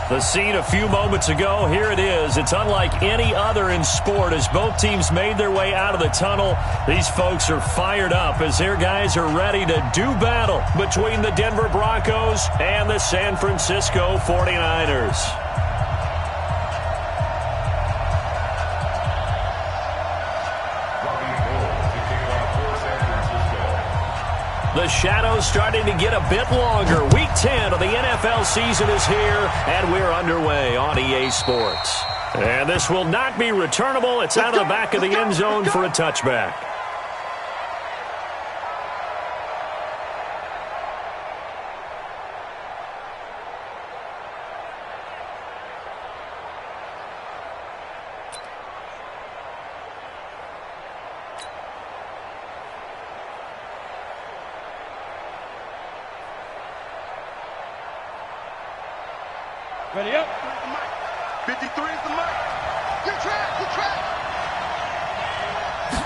The scene a few moments ago, here it is. It's unlike any other in sport as both teams made their way out of the tunnel. These folks are fired up as their guys are ready to do battle between the Denver Broncos and the San Francisco 49ers. The shadow's starting to get a bit longer. Week 10 of the NFL season is here, and we're underway on EA Sports. And this will not be returnable. It's out of the back of the end zone for a touchback. Ready up. 53 is the mic. Good track, good track.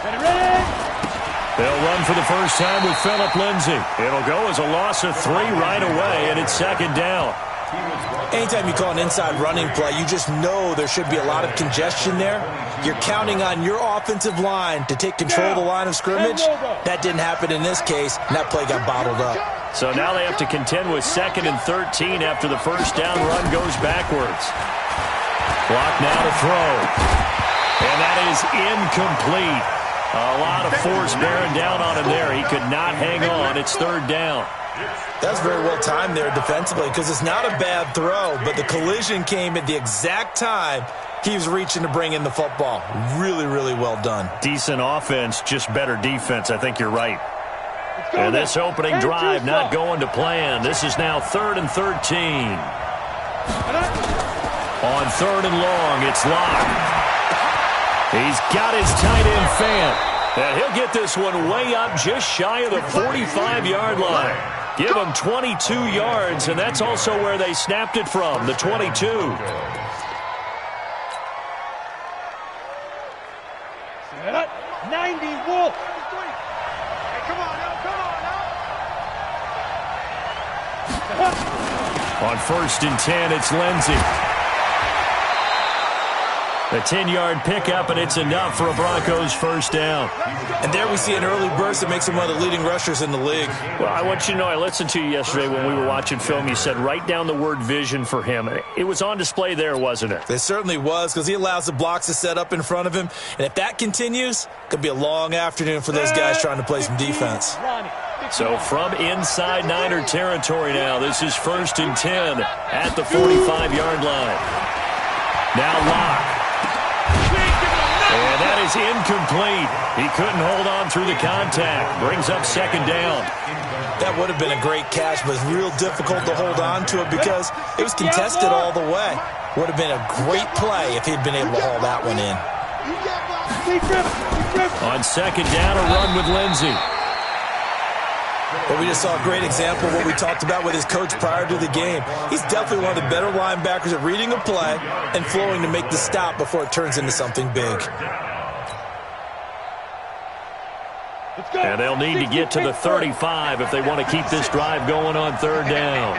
Ready. They'll run for the first time with Phillip Lindsay. It'll go as a loss of 3 right away, and it's second down. Anytime you call an inside running play, you just know there should be a lot of congestion there. You're counting on your offensive line to take control of the line of scrimmage. That didn't happen in this case, and that play got bottled up. So now they have to contend with 2nd and 13 after the first down run goes backwards. Clock now to throw. And that is incomplete. A lot of force bearing down on him there. He could not hang on. It's 3rd down. That's very well timed there defensively because it's not a bad throw, but the collision came at the exact time he was reaching to bring in the football. Really, really well done. Decent offense, just better defense. I think you're right. And this opening drive not going to plan. This is now 3rd and 13. On 3rd and long, it's Locke. He's got his tight end fan. And he'll get this one way up just shy of the 45-yard line. Give him 22 yards, and that's also where they snapped it from, the 22. 90, Wolf. Hey, come on now, come on now. On 1st and 10, it's Lindsay. A 10-yard pickup, and it's enough for a Broncos first down. And there we see an early burst that makes him one of the leading rushers in the league. Well, I want you to know, I listened to you yesterday when we were watching film. You said write down the word vision for him. It was on display there, wasn't it? It certainly was because he allows the blocks to set up in front of him. And if that continues, it could be a long afternoon for those guys trying to play some defense. So from inside Niner territory now, this is 1st and 10 at the 45-yard line. Now Locke. And that is incomplete. He couldn't hold on through the contact. Brings up 2nd down. That would have been a great catch, but it's real difficult to hold on to it because it was contested all the way. Would have been a great play if he'd been able to haul that one in. On 2nd down, a run with Lindsay. But we just saw a great example of what we talked about with his coach prior to the game. He's definitely one of the better linebackers at reading a play and flowing to make the stop before it turns into something big. And they'll need to get to the 35 if they want to keep this drive going on 3rd down.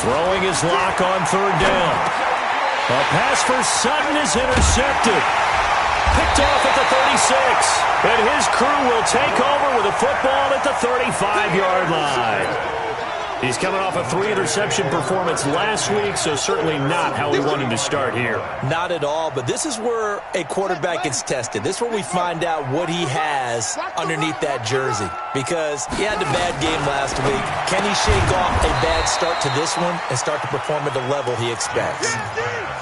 Throwing his Lock on 3rd down. A pass for Sutton is intercepted. Picked off at the 36. And his crew will take over with a football at the 35-yard line. He's coming off a 3-interception performance last week, so certainly not how we wanted to start here. Not at all, but this is where a quarterback gets tested. This is where we find out what he has underneath that jersey. Because he had a bad game last week. Can he shake off a bad start to this one and start to perform at the level he expects?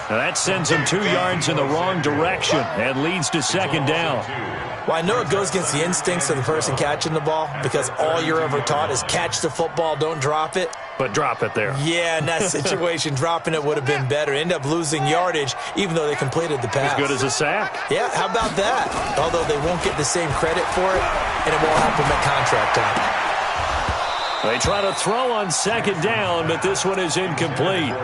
Now that sends him 2 yards in the wrong direction and leads to 2nd down. Well, I know it goes against the instincts of the person catching the ball because all you're ever taught is catch the football, don't drop it. But drop it there. Yeah, in that situation, dropping it would have been better. End up losing yardage, even though they completed the pass. As good as a sack. Yeah, how about that? Although they won't get the same credit for it, and it won't help them at contract time. They try to throw on second down, but this one is incomplete.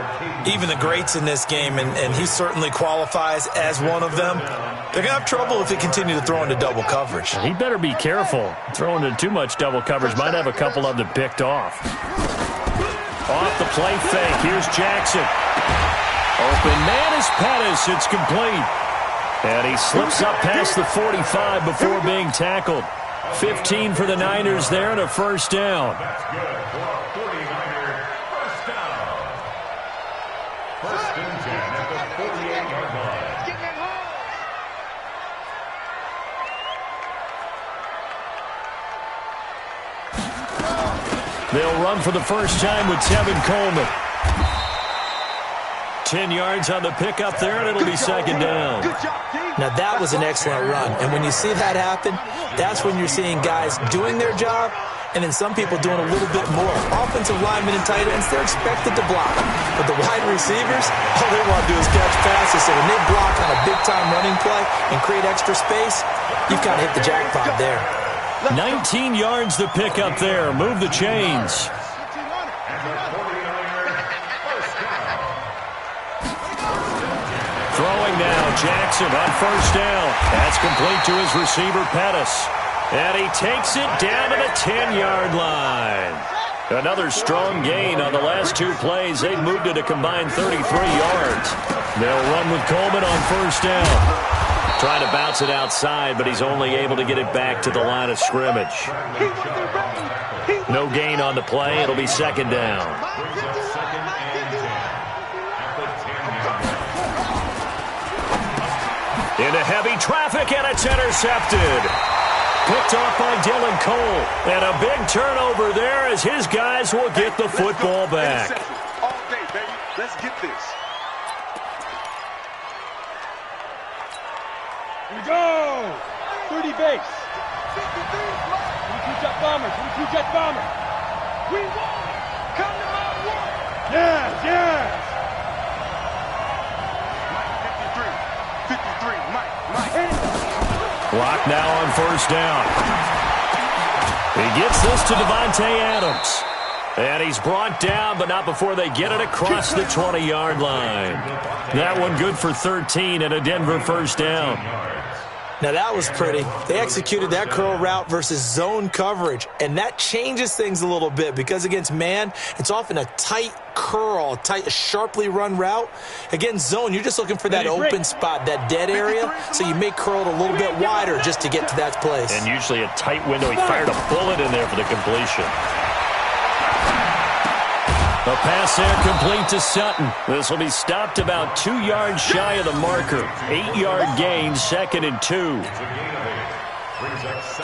Even the greats in this game, and he certainly qualifies as one of them, they're going to have trouble if they continue to throw into double coverage. He better be careful. Throwing into too much double coverage might have a couple of them picked off. Off the play fake. Here's Jackson. Open man is Pettis. It's complete. And he slips up past the 45 before being tackled. 15 for the Niners there and a first down. That's good for a 49er first down. First and 10 at the 48-yard line. They'll run for the first time with Tevin Coleman. 10 yards on the pickup there, and it'll be second down. Now, that was an excellent run. And when you see that happen, that's when you're seeing guys doing their job and then some people doing a little bit more. Offensive linemen and tight ends, they're expected to block. But the wide receivers, all they want to do is catch passes. So when they block on a big-time running play and create extra space, you've kind of hit the jackpot there. 19 yards the pickup there. Move the chains. Throwing now, Jackson on first down. That's complete to his receiver, Pettis. And he takes it down to the 10-yard line. Another strong gain on the last two plays. They've moved it a combined 33 yards. They'll run with Coleman on first down. Trying to bounce it outside, but he's only able to get it back to the line of scrimmage. No gain on the play. It'll be second down. Into heavy traffic, and it's intercepted. Picked off by Dylan Cole. And a big turnover there as his guys will get the football back. All day, baby. Let's get this. Here we go. 30 base. 22 jet bombers. 22 jet bombers. We won. Come to my work. Yes, yes. Mike, 53, Mike. Block now on first down. He gets this to Devontae Adams. And he's brought down, but not before they get it across the 20-yard line. That one good for 13 and a Denver first down. Now, that was pretty. They executed that curl route versus zone coverage, and that changes things a little bit because against man, it's often a tight curl, tight, sharply run route. Against zone, you're just looking for that open spot, that dead area, so you may curl it a little bit wider just to get to that place. And usually a tight window. He fired a bullet in there for the completion. A pass there complete to Sutton. This will be stopped about 2 yards shy of the marker. 8-yard gain, 2nd and 2.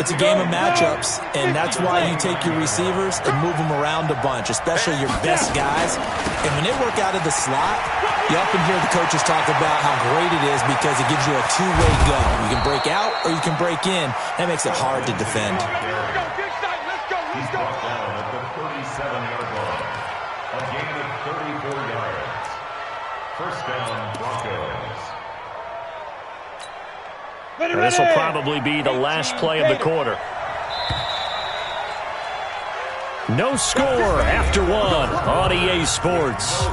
It's a game of matchups, and that's why you take your receivers and move them around a bunch, especially your best guys. And when they work out of the slot, you often hear the coaches talk about how great it is because it gives you a two-way go. You can break out or you can break in. That makes it hard to defend. Let's go. Down at the 37-yard line. A gain of 34 yards. First down, Broncos. This will probably be the last play of the quarter. No score after one on EA Sports.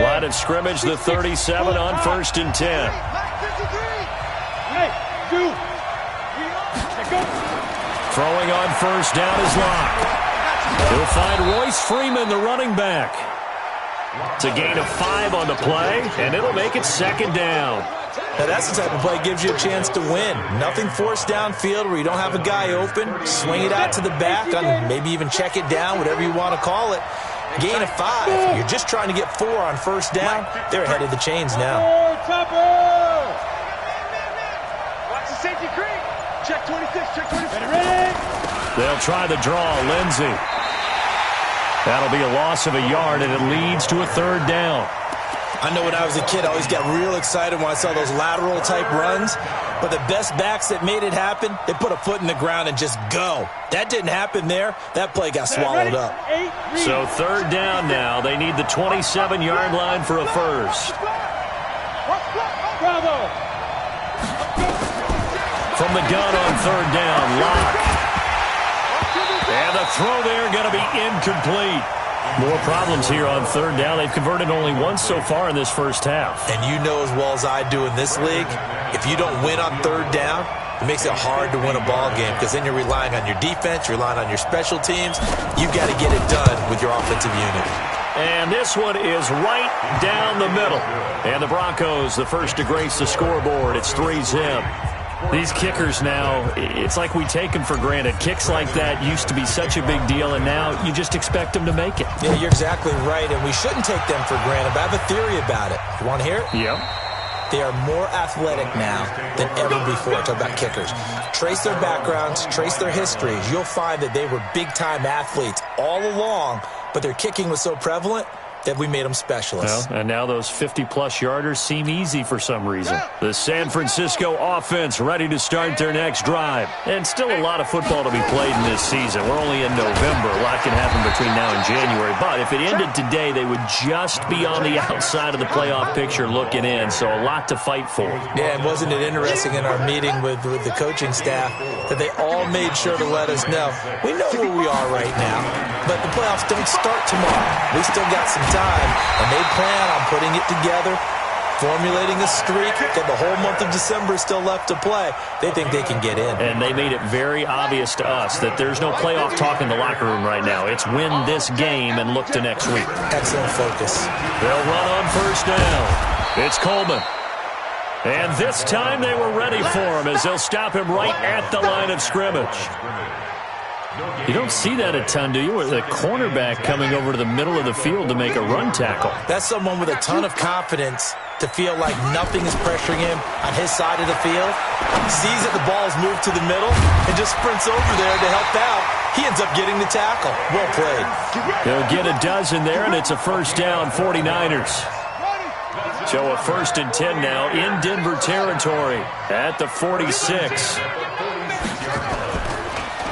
Line of scrimmage, the 37 on 1st and 10. Throwing on first down is Locke. He'll find Royce Freeman, the running back. It's a gain of 5 on the play, and it'll make it second down. Now that's the type of play that gives you a chance to win. Nothing forced downfield where you don't have a guy open. Swing it out to the back, and maybe even check it down, whatever you want to call it. Gain of 5. You're just trying to get 4 on first down. They're ahead of the chains now. Watch the safety creep. Check 26, check 26. They'll try the draw, Lindsey. That'll be a loss of a yard, and it leads to a 3rd down. I know when I was a kid, I always got real excited when I saw those lateral-type runs. But the best backs that made it happen, they put a foot in the ground and just go. That didn't happen there. That play got swallowed up. So 3rd down now. They need the 27-yard line for a first. from the gun on third down. Lock. And the throw there going to be incomplete. More problems here on third down. They've converted only once so far in this first half. And you know as well as I do in this league, if you don't win on third down, it makes it hard to win a ball game because then you're relying on your defense, you're relying on your special teams. You've got to get it done with your offensive unit. And this one is right down the middle. And the Broncos, the first to grace the scoreboard. It's 3-zip. These kickers now, it's like we take them for granted. Kicks like that used to be such a big deal, and now you just expect them to make it. Yeah, you're exactly right, and we shouldn't take them for granted, but I have a theory about it. You want to hear it? Yep. They are more athletic now than ever before. Talk about kickers. Trace their backgrounds, trace their histories. You'll find that they were big-time athletes all along, but their kicking was so prevalent that we made them specialists. Well, and now those 50-plus yarders seem easy for some reason. The San Francisco offense ready to start their next drive. And still a lot of football to be played in this season. We're only in November. A lot can happen between now and January. But if it ended today, they would just be on the outside of the playoff picture looking in. So a lot to fight for. Yeah, and wasn't it interesting in our meeting with the coaching staff that they all made sure to let us know, we know where we are right now, but the playoffs don't start tomorrow. We still got some time, and they plan on putting it together, formulating a streak, that the whole month of December is still left to play. They think they can get in. And they made it very obvious to us that there's no playoff talk in the locker room right now. It's win this game and look to next week. Excellent focus. They'll run on first down. It's Coleman. And this time they were ready for him as they'll stop him right at the line of scrimmage. You don't see that a ton, do you? With a cornerback coming over to the middle of the field to make a run tackle. That's someone with a ton of confidence to feel like nothing is pressuring him on his side of the field. Sees that the ball is moved to the middle and just sprints over there to help out. He ends up getting the tackle. Well played. They'll get a dozen there, and it's a first down, 49ers. So a 1st and 10 now in Denver territory at the 46.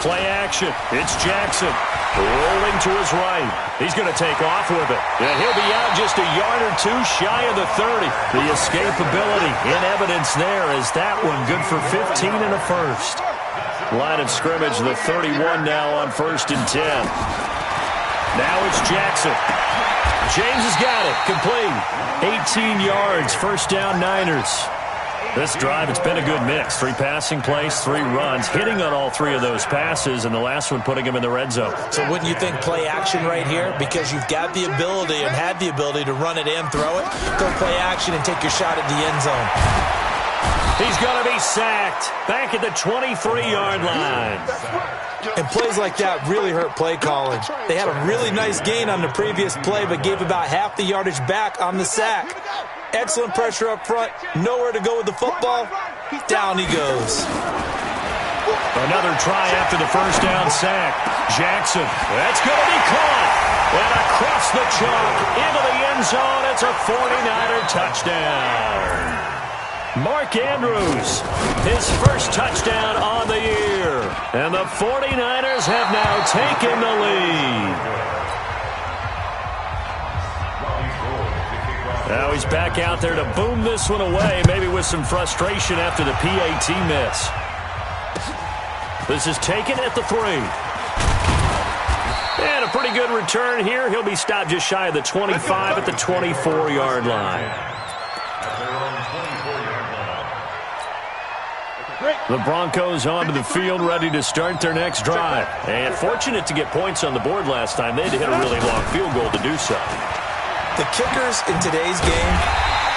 Play action. It's Jackson. Rolling to his right. He's going to take off with it. And he'll be out just a yard or two shy of the 30. The escapability in evidence there is that one good for 15 and a first. Line of scrimmage, the 31 now on 1st and 10. Now it's Jackson. James has got it. Complete. 18 yards. First down, Niners. This drive, it's been a good mix. 3 passing plays, 3 runs, hitting on all 3 of those passes, and the last one putting him in the red zone. So wouldn't you think play action right here? Because you've got the ability and had the ability to run it and throw it. Go play action and take your shot at the end zone. He's going to be sacked back at the 23-yard line. And plays like that really hurt play calling. They had a really nice gain on the previous play, but gave about half the yardage back on the sack. Excellent pressure up front. Nowhere to go with the football. Down he goes. Another try after the first down sack. Jackson. That's going to be caught. And across the chalk into the end zone. It's a 49er touchdown. Mark Andrews, his first touchdown on the year. And the 49ers have now taken the lead. Now he's back out there to boom this one away, maybe with some frustration after the PAT miss. This is taken at the 3. And a pretty good return here. He'll be stopped just shy of the 25 at the 24-yard line. The Broncos onto the field, ready to start their next drive. And fortunate to get points on the board last time. They had to hit a really long field goal to do so. The kickers in today's game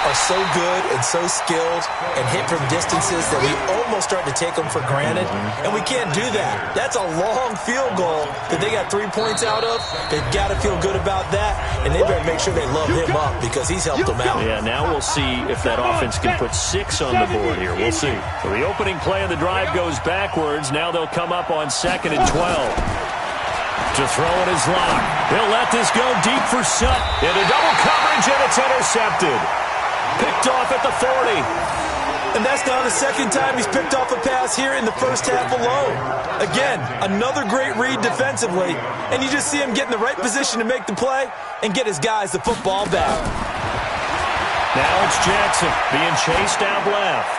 are so good and so skilled and hit from distances that we almost start to take them for granted, and we can't do that. That's a long field goal that they got 3 points out of. They've got to feel good about that, and they better make sure they load him up because he's helped them out. Yeah, now we'll see if that offense can put 6 on the board here. We'll see. So the opening play of the drive goes backwards. Now they'll come up on 2nd and 12. To throw it is Lock. He'll let this go deep for Sutton. Into double coverage, and it's intercepted. Picked off at the 40. And that's now the second time he's picked off a pass here in the first half alone. Again, another great read defensively. And you just see him get in the right position to make the play and get his guys the football back. Now it's Jackson being chased out left.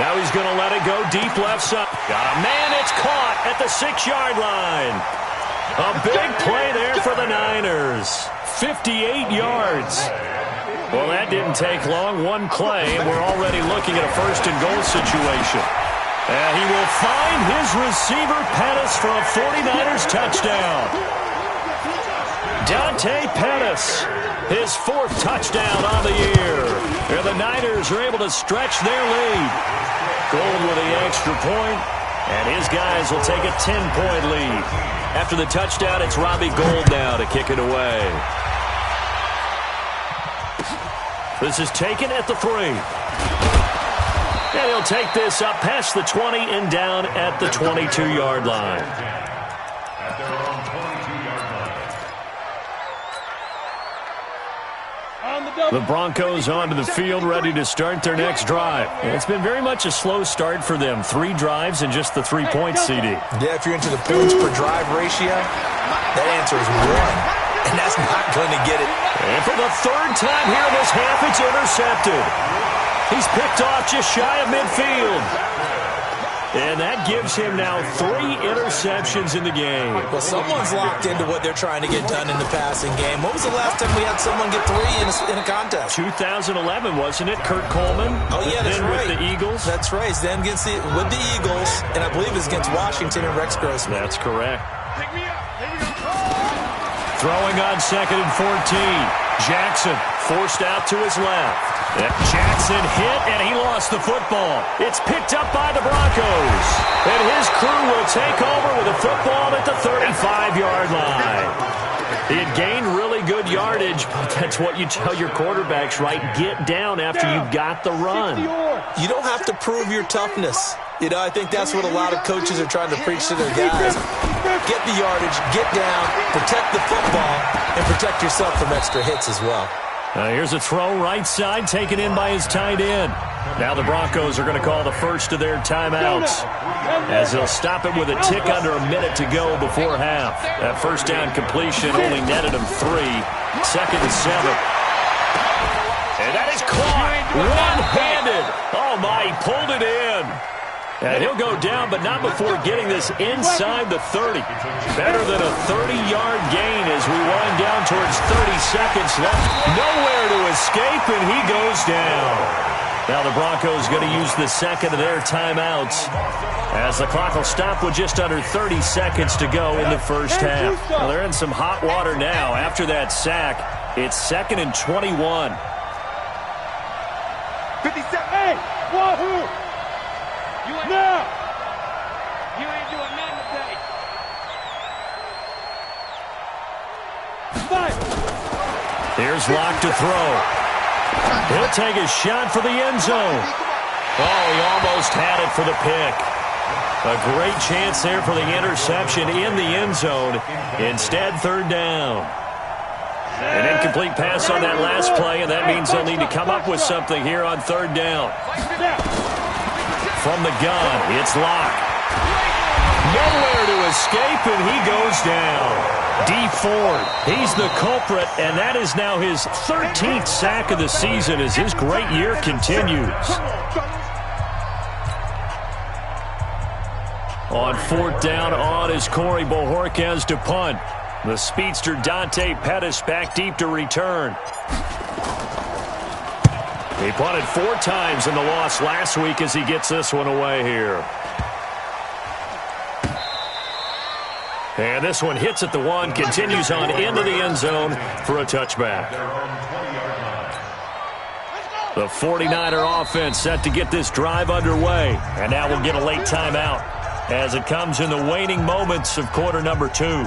Now he's going to let it go deep left side. Got a man, it's caught at the 6-yard line. A big play there for the Niners. 58 yards. Well, that didn't take long. One play, and we're already looking at a first-and-goal situation. And he will find his receiver, Pettis, for a 49ers touchdown. Dante Pettis, his 4th touchdown on the year. And the Niners are able to stretch their lead. Gold with the extra point, and his guys will take a 10-point lead. After the touchdown, it's Robbie Gould now to kick it away. This is taken at the 3. And he'll take this up past the 20 and down at the 22-yard line. At their own 22-yard line. The Broncos onto the field, ready to start their next drive. It's been very much a slow start for them. 3 drives and just the 3-point CD. Yeah, if you're into the points per drive ratio, that answer is 1. And that's not going to get it. And for the 3rd time here in this half, it's intercepted. He's picked off just shy of midfield. And that gives him now 3 interceptions in the game. Well, someone's locked into what they're trying to get done in the passing game. What was the last time we had someone get 3 in a contest? 2011, wasn't it? Kurt Coleman. Oh, yeah, that's then right. With the Eagles. That's right. Then with the Eagles, and I believe it's against Washington and Rex Grossman. That's correct. Throwing on 2nd and 14. Jackson forced out to his left. Jackson hit, and he lost the football. It's picked up by the Broncos. And his crew will take over with a football at the 35-yard line. He had gained really good yardage, but that's what you tell your quarterbacks, right? Get down after you've got the run. You don't have to prove your toughness. You know, I think that's what a lot of coaches are trying to preach to their guys. Get the yardage, get down, protect the football, and protect yourself from extra hits as well. Here's a throw right side, taken in by his tight end. Now the Broncos are going to call the first of their timeouts, as they'll stop it with a tick under a minute to go before half. That first down completion only netted him 3. 2nd and 7. And that is caught one-handed. Oh, my, he pulled it in. And he'll go down, but not before getting this inside the 30. Better than a 30-yard gain as we wind down towards 30 seconds left. Nowhere to escape, and he goes down. Now the Broncos going to use the 2nd of their timeouts, as the clock will stop with just under 30 seconds to go in the first half. Well, they're in some hot water now after that sack. It's 2nd and 21. 57. Hey, wahoo! Now! You ain't doing nothing today. 5. Here's Locke to throw. He'll take a shot for the end zone. Oh, he almost had it for the pick. A great chance there for the interception in the end zone. Instead, 3rd down. An incomplete pass on that last play, and that means they'll need to come up with something here on 3rd down. From the gun, it's Locke. Nowhere to escape, and he goes down. Dee Ford, he's the culprit, and that is now his 13th sack of the season as his great year continues. On 4th down, on is Corey Bojorquez to punt. The speedster Dante Pettis back deep to return. He punted 4 times in the loss last week as he gets this one away here. And this one hits at the 1, continues on into the end zone for a touchback. The 49er offense set to get this drive underway. And now we'll get a late timeout as it comes in the waning moments of quarter number 2.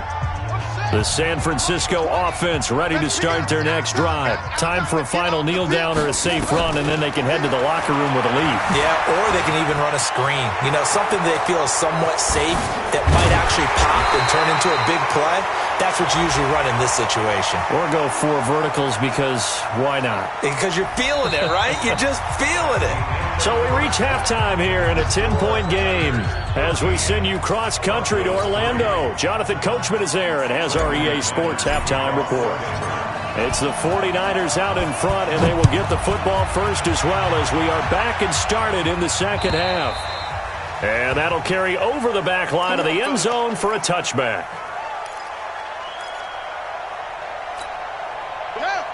The San Francisco offense ready to start their next drive. Time for a final kneel down or a safe run, and then they can head to the locker room with a lead. Yeah, or they can even run a screen. You know, something they feel is somewhat safe that might actually pop and turn into a big play. That's what you usually run in this situation. Or go 4 verticals because why not? Because you're feeling it, right? You're just feeling it. So we reach halftime here in a 10-point game as we send you cross-country to Orlando. Jonathan Coachman is there and has our EA Sports halftime report. It's the 49ers out in front, and they will get the football first as well as we are back and started in the second half. And that'll carry over the back line of the end zone for a touchback.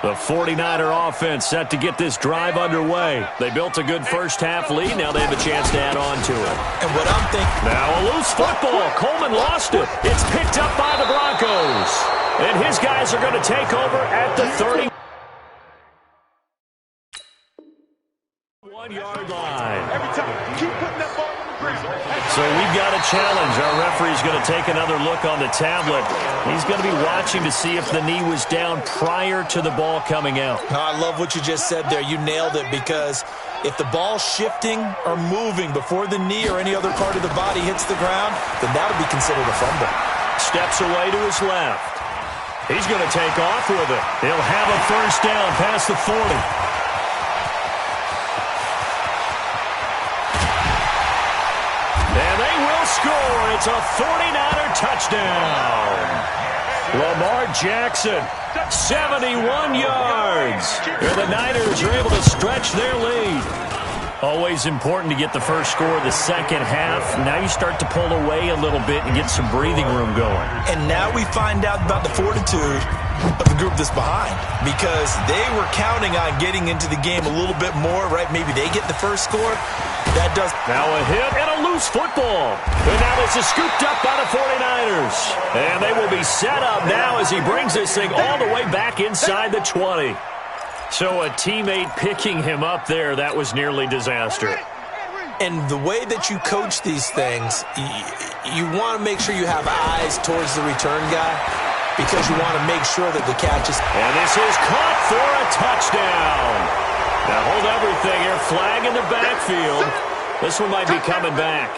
The 49er offense set to get this drive underway. They built a good first-half lead. Now they have a chance to add on to it. And what I'm thinking... Now a loose football. Coleman lost it. It's picked up by the Broncos. And his guys are going to take over at the 31-yard line. Every time, keep putting that ball on the ground. So we've got a challenge. Our referee's going to take another look on the tablet. He's going to be watching to see if the knee was down prior to the ball coming out. I love what you just said there. You nailed it, because if the ball's shifting or moving before the knee or any other part of the body hits the ground, then that would be considered a fumble. Steps away to his left. He's going to take off with it. He'll have a first down past the 40. And they will score. It's a 49er touchdown. Lamar Jackson, 71 yards. And the Niners are able to stretch their lead. Always important to get the first score of the second half. Now you start to pull away a little bit and get some breathing room going. And now we find out about the fortitude of the group that's behind, because they were counting on getting into the game a little bit more, right? Maybe they get the first score. That does. Now a hit and a loose football. And now this is scooped up by the 49ers. And they will be set up now as he brings this thing all the way back inside the 20. So a teammate picking him up there, that was nearly disaster. And the way that you coach these things, you want to make sure you have eyes towards the return guy, because you want to make sure that the catch is... And this is caught for a touchdown. Now hold everything here. Flag in the backfield. This one might be coming back.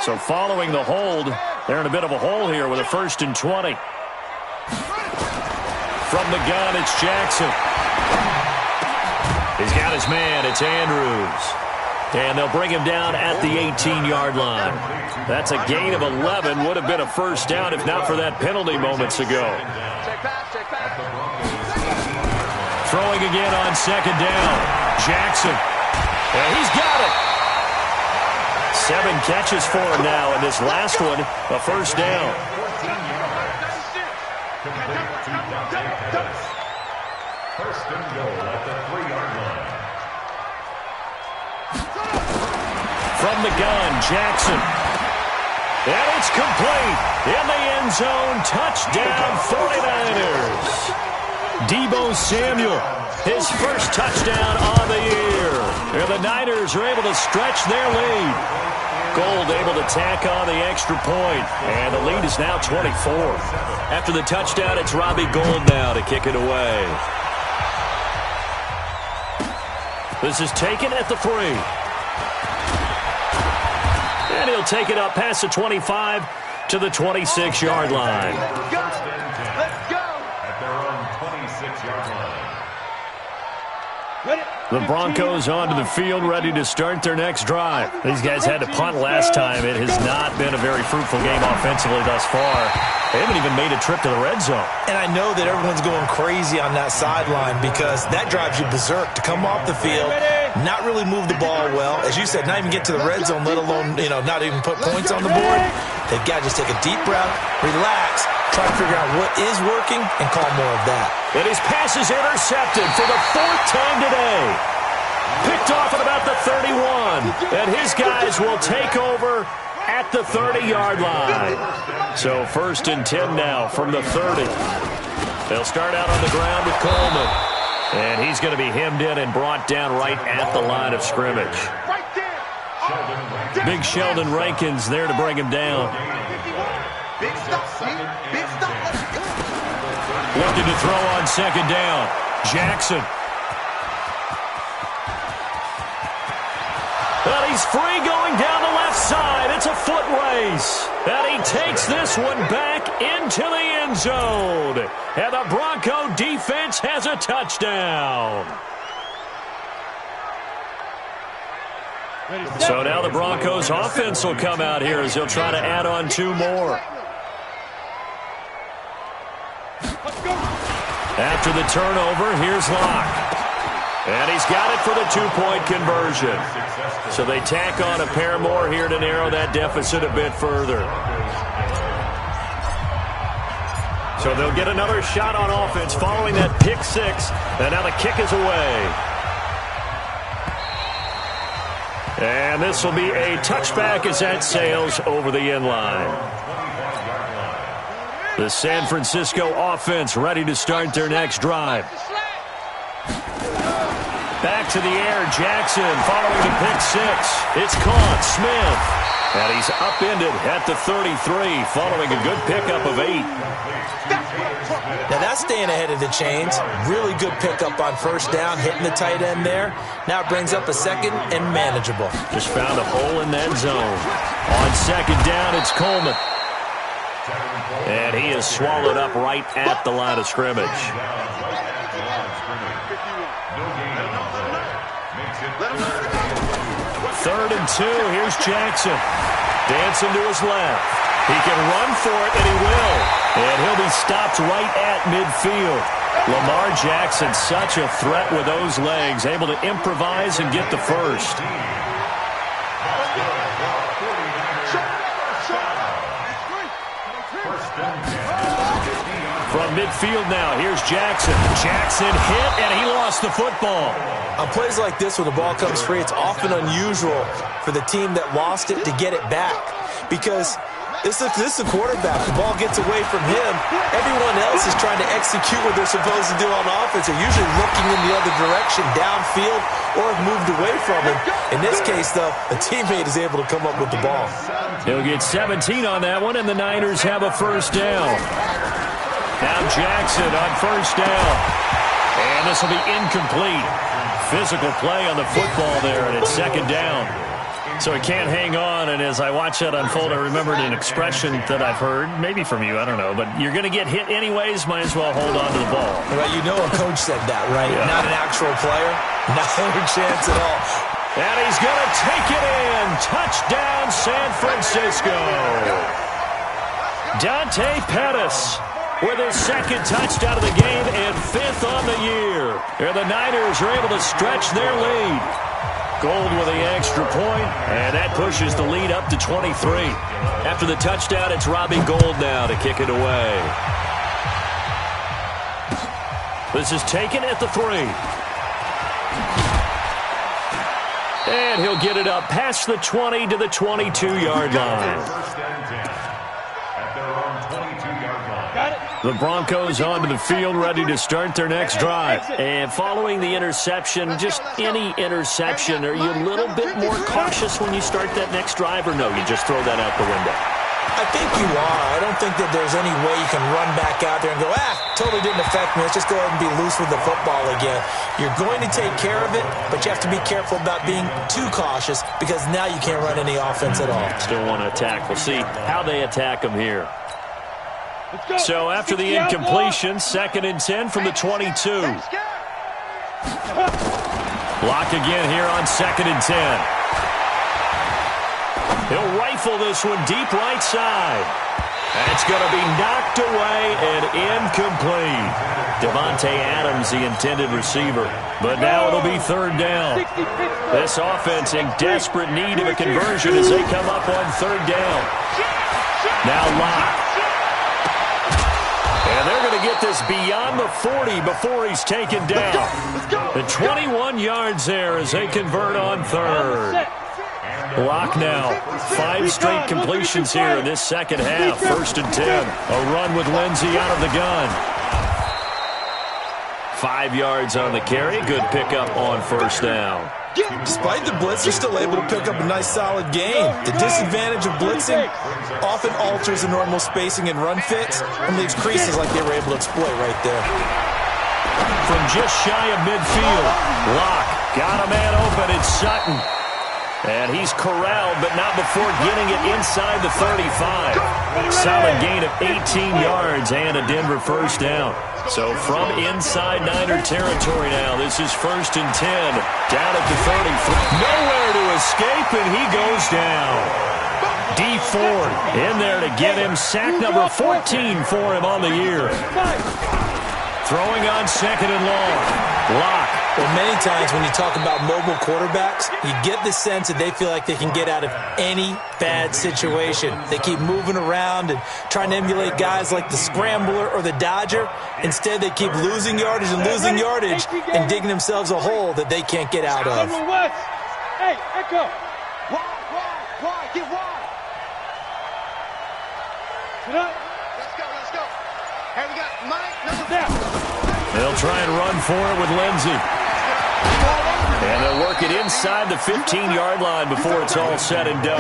So following the hold, they're in a bit of a hole here with a 1st and 20. From the gun, it's Jackson. He's got his man. It's Andrews. And they'll bring him down at the 18-yard line. That's a gain of 11. Would have been a first down if not for that penalty moments ago. Throwing again on second down. Jackson. And he's got it. 7 catches for him now, and this last one, a first down. First and goal at the 3-yard line. From the gun, Jackson. And it's complete. In the end zone, touchdown 49ers. Deebo Samuel, his first touchdown on the year. And the Niners are able to stretch their lead. Gold able to tack on the extra point. And the lead is now 24. After the touchdown, it's Robbie Gould now to kick it away. This is taken at the 3. And he'll take it up past the 25 to the 26-yard line. Let's go! At their own 26-yard line. The Broncos onto the field, ready to start their next drive. These guys had to punt last time. It has not been a very fruitful game offensively thus far. They haven't even made a trip to the red zone. And I know that everyone's going crazy on that sideline, because that drives you berserk to come off the field, not really move the ball well. As you said, not even get to the red zone, let alone, not even put points on the board. They've got to just take a deep breath, relax, try to figure out what is working, and call more of that. And his pass is intercepted for the 4th time today. Picked off at about the 31. And his guys will take over at the 30-yard line. So 1st and 10 now from the 30. They'll start out on the ground with Coleman. And he's going to be hemmed in and brought down right at the line of scrimmage. Big Sheldon Rankins there to bring him down. Big stop, big stop. Looking to throw on second down. Jackson. But he's free going down the left side. It's a foot race. And he takes this one back into the end zone. And the Bronco defense has a touchdown. So now the Broncos offense will come out here as they'll try to add on 2 more. After the turnover, here's Locke. And he's got it for the two-point conversion. So they tack on a pair more here to narrow that deficit a bit further. So they'll get another shot on offense following that pick six. And now the kick is away. And this will be a touchback as that sails over the end line. The San Francisco offense ready to start their next drive. Back to the air, Jackson following the pick six. It's caught, Smith. And he's upended at the 33 following a good pickup of 8. Now that's staying ahead of the chains. Really good pickup on first down, hitting the tight end there. Now it brings up a second and manageable. Just found a hole in that zone. On second down, it's Coleman. And he is swallowed up right at the line of scrimmage. Third and 2, here's Jackson. Dancing to his left. He can run for it, and he will. And he'll be stopped right at midfield. Lamar Jackson, such a threat with those legs, able to improvise and get the first. From midfield now, here's Jackson. Jackson hit, and he lost the football. On plays like this where the ball comes free, it's often unusual for the team that lost it to get it back. Because this is a quarterback. The ball gets away from him. Everyone else is trying to execute what they're supposed to do on offense. They're usually looking in the other direction, downfield, or have moved away from him. In this case, though, a teammate is able to come up with the ball. He'll get 17 on that one, and the Niners have a first down. Now Jackson on first down. And this will be incomplete. Physical play on the football there, and it's second down. So he can't hang on, and as I watch that unfold, I remembered an expression that I've heard, maybe from you, I don't know, but you're going to get hit anyways, might as well hold on to the ball. Well, you know a coach said that, right? Yeah. Not an actual player. Not a chance at all. And he's going to take it in. Touchdown, San Francisco. Dante Pettis with his second touchdown of the game and 5th on the year. And the Niners are able to stretch their lead. Gold with the extra point, and that pushes the lead up to 23. After the touchdown, it's Robbie Gould now to kick it away. This is taken at the 3. And he'll get it up past the 20 to the 22-yard line. The Broncos onto the field, ready to start their next drive. And following the interception, just any interception, are you a little bit more cautious when you start that next drive, or no, you just throw that out the window? I think you are. I don't think that there's any way you can run back out there and go, totally didn't affect me. Let's just go ahead and be loose with the football again. You're going to take care of it, but you have to be careful about being too cautious because now you can't run any offense at all. Still want to attack. We'll see how they attack them here. So after the incompletion, 2nd and 10 from the 22. Block again here on 2nd and 10. He'll rifle this one deep right side. That's going to be knocked away and incomplete. Devontae Adams, the intended receiver. But now it'll be 3rd down. This offense in desperate need of a conversion as they come up on 3rd down. Now Locke. And they're going to get this beyond the 40 before he's taken down. The 21 yards there as they convert on 3rd. Locke now. 5 straight completions here in this second half. 1st and 10. A run with Lindsey out of the gun. 5 yards on the carry. Good pickup on 1st down. Despite the blitz, they're still able to pick up a nice, solid gain. The disadvantage of blitzing often alters the normal spacing and run fits and leaves creases like they were able to exploit right there. From just shy of midfield, Locke got a man open. It's Sutton. And he's corralled, but not before getting it inside the 35. Solid gain of 18 yards and a Denver first down. So from inside Niner territory now, this is 1st and 10. Down at the 33. Nowhere to escape, and he goes down. D Ford in there to get him. Sack number 14 for him on the year. Throwing on second and long. Lock. Well, many times when you talk about mobile quarterbacks, you get the sense that they feel like they can get out of any bad situation. They keep moving around and trying to emulate guys like the Scrambler or the Dodger. Instead, they keep losing yardage and digging themselves a hole that they can't get out of. Hey, Echo. Wide, get wide. Sit up. Let's go. Hey, we got Mike. They'll try and run for it with Lindsey. And they'll work it inside the 15-yard line before it's all said and done.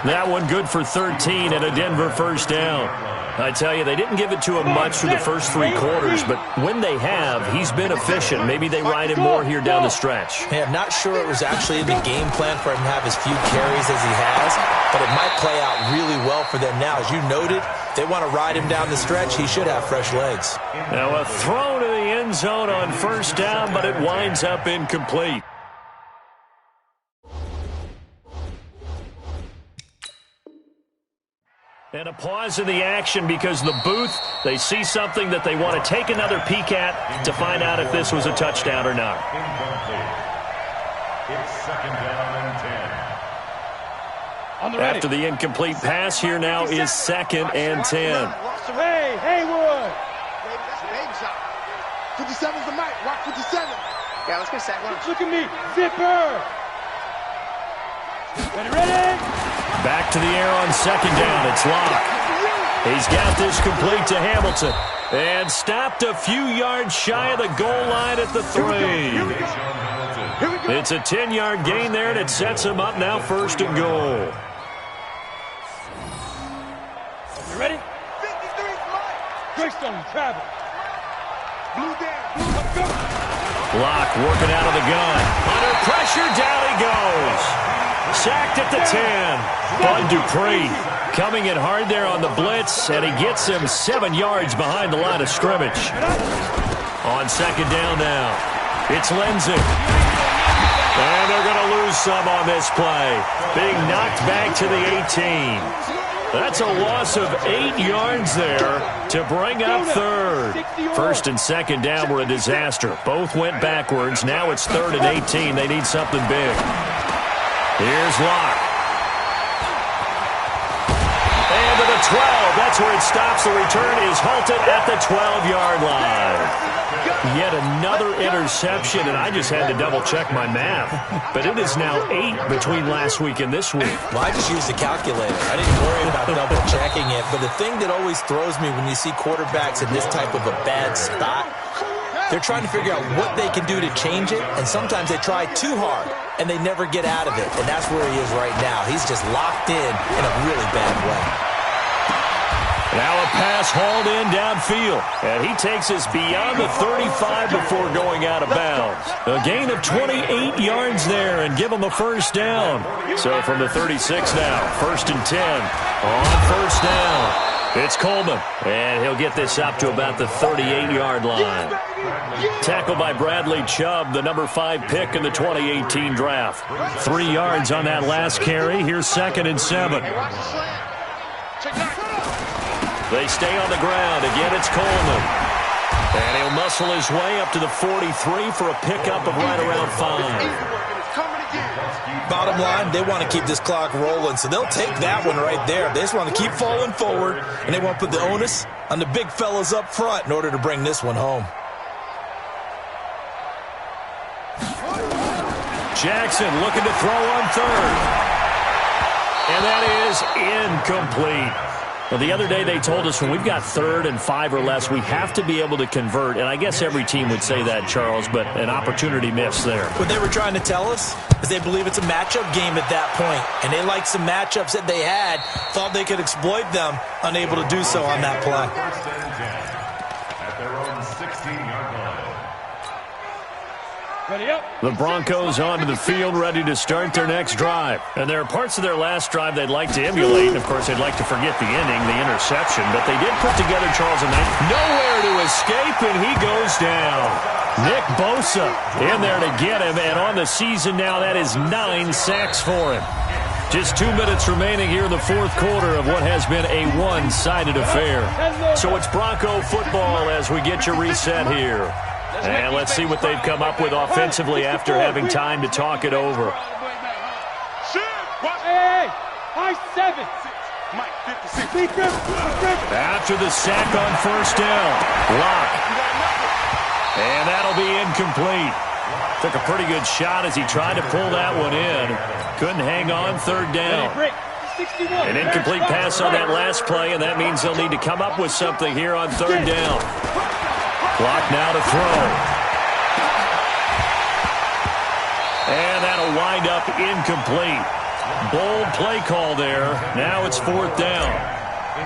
That one good for 13 and a Denver first down. I tell you, they didn't give it to him much through the first 3 quarters, but when they have, he's been efficient. Maybe they ride him more here down the stretch. Hey, I'm not sure it was actually in the game plan for him to have as few carries as he has, but it might play out really well for them now. As you noted, they want to ride him down the stretch. He should have fresh legs. Now a throw to the end zone on first down, but it winds up incomplete. And a pause in the action because the booth, they see something that they want to take another peek at to find out if this was a touchdown or not. Incomplete. It's second down and 10. After the incomplete pass, here now is second and 10. Hey, Haywood. That's a baby shot. 57's the mic. Watch 57. Yeah, let's go sack one. Look at me. Zipper. Ready? Back to the air on second down. It's Locke. He's got this complete to Hamilton. And stopped a few yards shy of the goal line at the 3. It's a 10-yard gain there, and it sets him up now first and goal. You ready? 53's Mike. Greystone, travel. Blue down. Let's go. Locke working out of the gun. Under pressure, down he goes. Sacked at the 10. Bud Dupree coming in hard there on the blitz, and he gets him 7 yards behind the line of scrimmage. On second down now, it's Lindsey. And they're going to lose some on this play. Being knocked back to the 18. That's a loss of 8 yards there to bring up third. First and second down were a disaster. Both went backwards. Now it's third and 18. They need something big. Here's Locke. And to the 12. That's where it stops. The return is halted at the 12-yard line. Yet another interception, and I just had to double-check my math. But it is now 8 between last week and this week. Well, I just used a calculator. I didn't worry about double-checking it. But the thing that always throws me when you see quarterbacks in this type of a bad spot, they're trying to figure out what they can do to change it, and sometimes they try too hard, and they never get out of it. And that's where he is right now. He's just locked in a really bad way. Now a pass hauled in downfield, and he takes us beyond the 35 before going out of bounds. A gain of 28 yards there and give him a first down. So from the 36 now, first and 10 on first down. It's Coleman, and he'll get this up to about the 38-yard line. Tackled by Bradley Chubb, the number 5 pick in the 2018 draft. 3 yards on that last carry. Here's second and 7. They stay on the ground. Again, it's Coleman. And he'll muscle his way up to the 43 for a pickup of right around 5. Bottom line, they want to keep this clock rolling, so they'll take that one right there. They just want to keep falling forward, and they want to put the onus on the big fellas up front in order to bring this one home. Jackson looking to throw on third. And that is incomplete. Well, the other day they told us when we've got 3rd and 5 or less, we have to be able to convert. And I guess every team would say that, Charles, but an opportunity missed there. What they were trying to tell us is they believe it's a matchup game at that point. And they liked some matchups that they had, thought they could exploit them, unable to do so on that play. At their own 16-yard line. Ready up. The Broncos onto the field, ready to start their next drive. And there are parts of their last drive they'd like to emulate. Of course, they'd like to forget the ending, the interception. But they did put together, Charles, a night. Nowhere to escape, and he goes down. Nick Bosa in there to get him. And on the season now, that is 9 sacks for him. Just 2 minutes remaining here in the fourth quarter of what has been a one-sided affair. So it's Bronco football as we get your reset here. And let's see what they've come up with offensively after having time to talk it over. Hey, high 7. After the sack on first down, Locke. And that'll be incomplete. Took a pretty good shot as he tried to pull that one in. Couldn't hang on third down. An incomplete pass on that last play, and that means they'll need to come up with something here on third down. Clock now to throw. And that'll wind up incomplete. Bold play call there. Now it's fourth down.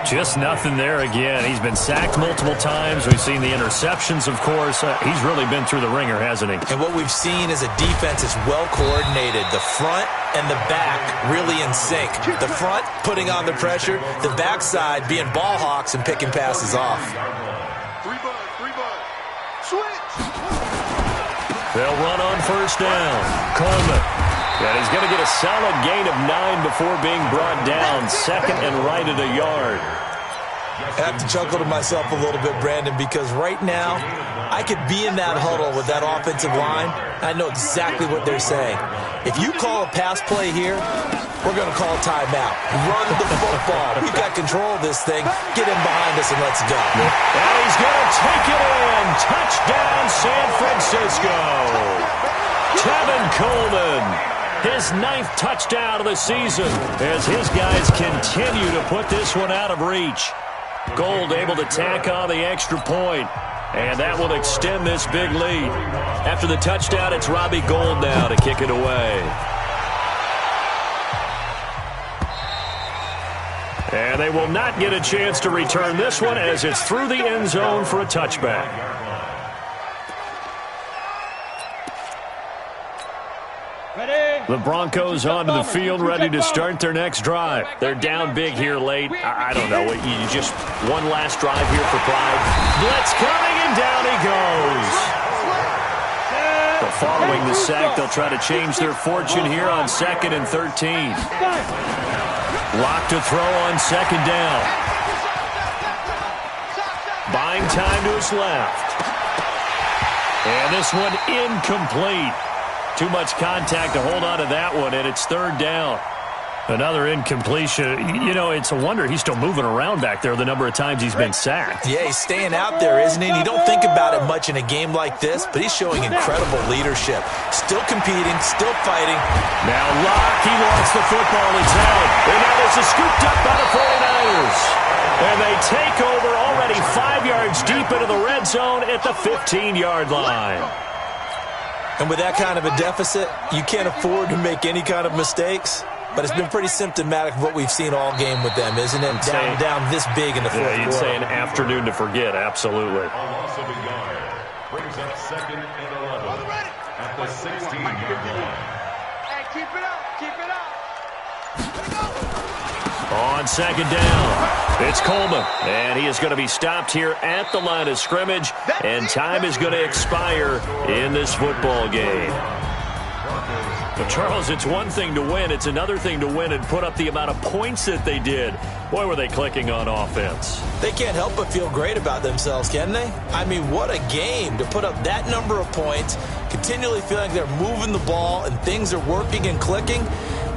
Just nothing there again. He's been sacked multiple times. We've seen the interceptions, of course. He's really been through the ringer, hasn't he? And what we've seen is a defense is well coordinated. The front and the back really in sync. The front putting on the pressure. The backside being ball hawks and picking passes off. They'll run on first down. Coleman. And he's going to get a solid gain of 9 before being brought down. Second and right at a yard. I have to chuckle to myself a little bit, Brandon, because right now I could be in that huddle with that offensive line. I know exactly what they're saying. If you call a pass play here, we're going to call a timeout. Run the football. We've got control of this thing. Get him behind us and let's go. And he's going to take it in. Touchdown, San Francisco. Tevin Coleman. His 9th touchdown of the season as his guys continue to put this one out of reach. Gold able to tack on the extra point, and that will extend this big lead. After the touchdown, it's Robbie Gould now to kick it away. And they will not get a chance to return this one as it's through the end zone for a touchback. The Broncos onto the field, ready to start their next drive. They're down big here late. I don't know. You just one last drive here for pride. Blitz coming, and down he goes. But following the sack, they'll try to change their fortune here on 2nd and 13. Lock to throw on 2nd down. Buying time to his left. And this one incomplete. Too much contact to hold on to that one, and it's 3rd down. Another incompletion. You know, it's a wonder he's still moving around back there the number of times he's been sacked. Yeah, he's staying out there, isn't he? And you don't think about it much in a game like this, but he's showing incredible leadership. Still competing, still fighting. Now Locke, he wants the football. It's out. And now this is scooped up by the 49ers. And they take over already 5 yards deep into the red zone at the 15-yard line. And with that kind of a deficit, you can't afford to make any kind of mistakes. But it's been pretty symptomatic of what we've seen all game with them, isn't it? Down this big in the fourth quarter. You'd say an afternoon to forget, absolutely. Brings up 2nd and 11 at the 16-yard line. Hey, keep it up, keep it up. On 2nd down, it's Coleman, and he is going to be stopped here at the line of scrimmage, and time is going to expire in this football game. But Charles, it's one thing to win. It's another thing to win and put up the amount of points that they did. Boy, were they clicking on offense. They can't help but feel great about themselves, can they? I mean, what a game to put up that number of points, continually feeling they're moving the ball and things are working and clicking.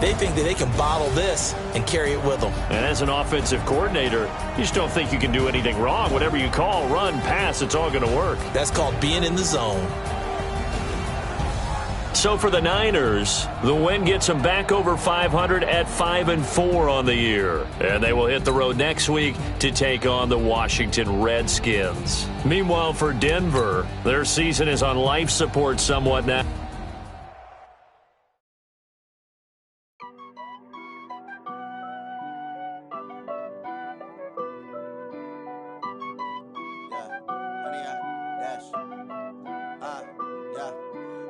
They think that they can bottle this and carry it with them. And as an offensive coordinator, you just don't think you can do anything wrong. Whatever you call, run, pass, it's all going to work. That's called being in the zone. So for the Niners, the win gets them back over 500 at 5-4 on the year. And they will hit the road next week to take on the Washington Redskins. Meanwhile, for Denver, their season is on life support somewhat now.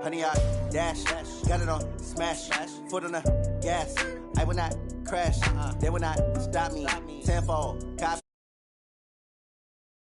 Honey, I dash, got it on smash, foot on the gas. I will not crash, they will not stop me. Tenfold, copy.